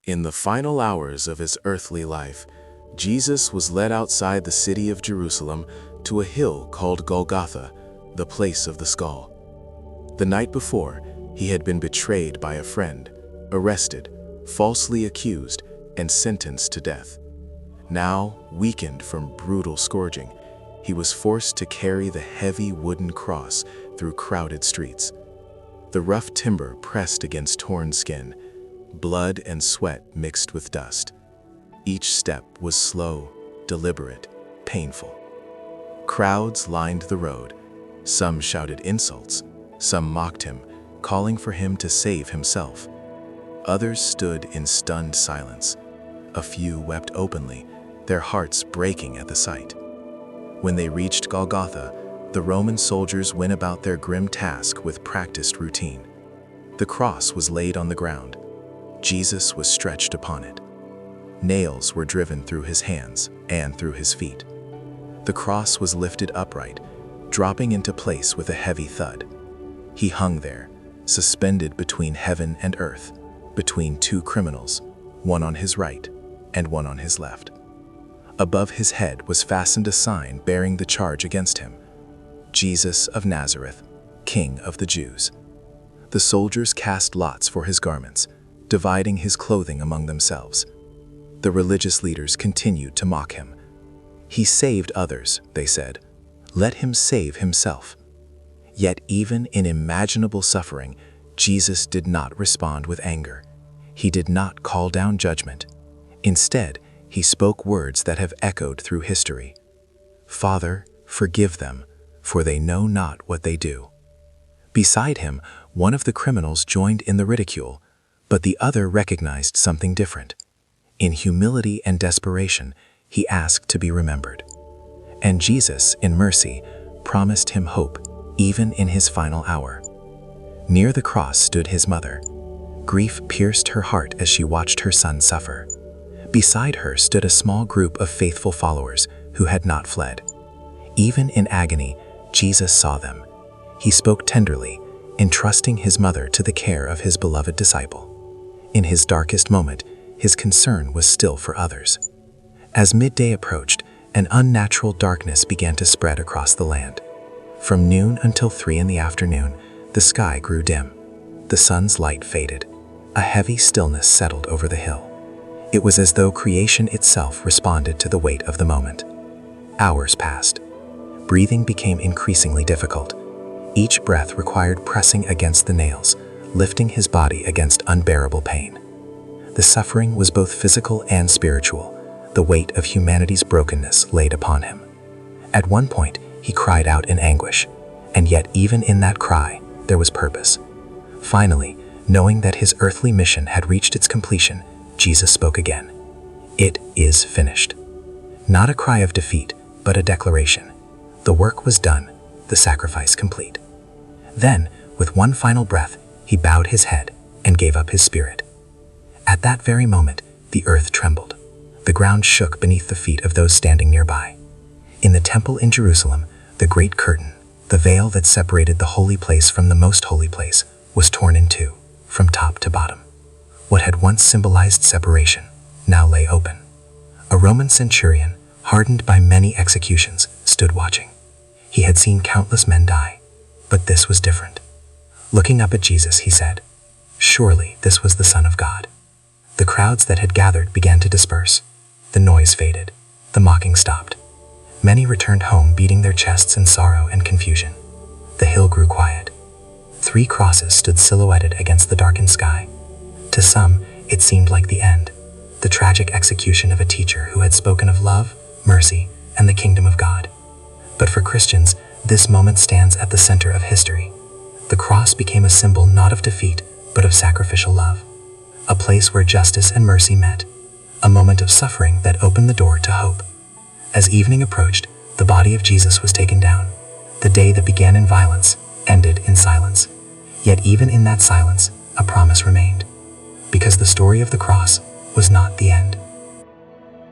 In the final hours of his earthly life, Jesus was led outside the city of Jerusalem to a hill called Golgotha, the place of the skull. The night before, he had been betrayed by a friend, arrested, falsely accused, and sentenced to death. Now, weakened from brutal scourging, he was forced to carry the heavy wooden cross through crowded streets. The rough timber pressed against torn skin, blood and sweat mixed with dust. Each step was slow, deliberate, painful. Crowds lined the road. Some shouted insults, some mocked him, calling for him to save himself. Others stood in stunned silence. A few wept openly, their hearts breaking at the sight. When they reached Golgotha, the Roman soldiers went about their grim task with practiced routine. The cross was laid on the ground. Jesus was stretched upon it. Nails were driven through his hands and through his feet. The cross was lifted upright, dropping into place with a heavy thud. He hung there, suspended between heaven and earth, between two criminals, one on his right and one on his left. Above his head was fastened a sign bearing the charge against him: Jesus of Nazareth, King of the Jews. The soldiers cast lots for his garments, dividing his clothing among themselves. The religious leaders continued to mock him. He saved others, they said. Let him save himself. Yet even in imaginable suffering, Jesus did not respond with anger. He did not call down judgment. Instead, he spoke words that have echoed through history. Father, forgive them, for they know not what they do. Beside him, one of the criminals joined in the ridicule, but the other recognized something different. In humility and desperation, he asked to be remembered. And Jesus, in mercy, promised him hope, even in his final hour. Near the cross stood his mother. Grief pierced her heart as she watched her son suffer. Beside her stood a small group of faithful followers who had not fled. Even in agony, Jesus saw them. He spoke tenderly, entrusting his mother to the care of his beloved disciple. In his darkest moment, his concern was still for others. As midday approached, an unnatural darkness began to spread across the land. From noon until 3 in the afternoon, the sky grew dim. The sun's light faded. A heavy stillness settled over the hill. It was as though creation itself responded to the weight of the moment. Hours passed. Breathing became increasingly difficult. Each breath required pressing against the nails, lifting his body against unbearable pain. The suffering was both physical and spiritual, the weight of humanity's brokenness laid upon him. At one point, he cried out in anguish, and yet even in that cry, there was purpose. Finally, knowing that his earthly mission had reached its completion, Jesus spoke again. It is finished. Not a cry of defeat, but a declaration. The work was done, the sacrifice complete. Then, with one final breath, he bowed his head and gave up his spirit. At that very moment, the earth trembled. The ground shook beneath the feet of those standing nearby. In the temple in Jerusalem, the great curtain, the veil that separated the holy place from the most holy place, was torn in two, from top to bottom. What had once symbolized separation now lay open. A Roman centurion, hardened by many executions, stood watching. He had seen countless men die, but this was different. Looking up at Jesus, he said, "Surely this was the Son of God." The crowds that had gathered began to disperse. The noise faded. The mocking stopped. Many returned home beating their chests in sorrow and confusion. The hill grew quiet. 3 crosses stood silhouetted against the darkened sky. To some, it seemed like the end, the tragic execution of a teacher who had spoken of love, mercy, and the kingdom of God. But for Christians, this moment stands at the center of history. The cross became a symbol not of defeat, but of sacrificial love. A place where justice and mercy met. A moment of suffering that opened the door to hope. As evening approached, the body of Jesus was taken down. The day that began in violence ended in silence. Yet even in that silence, a promise remained. Because the story of the cross was not the end.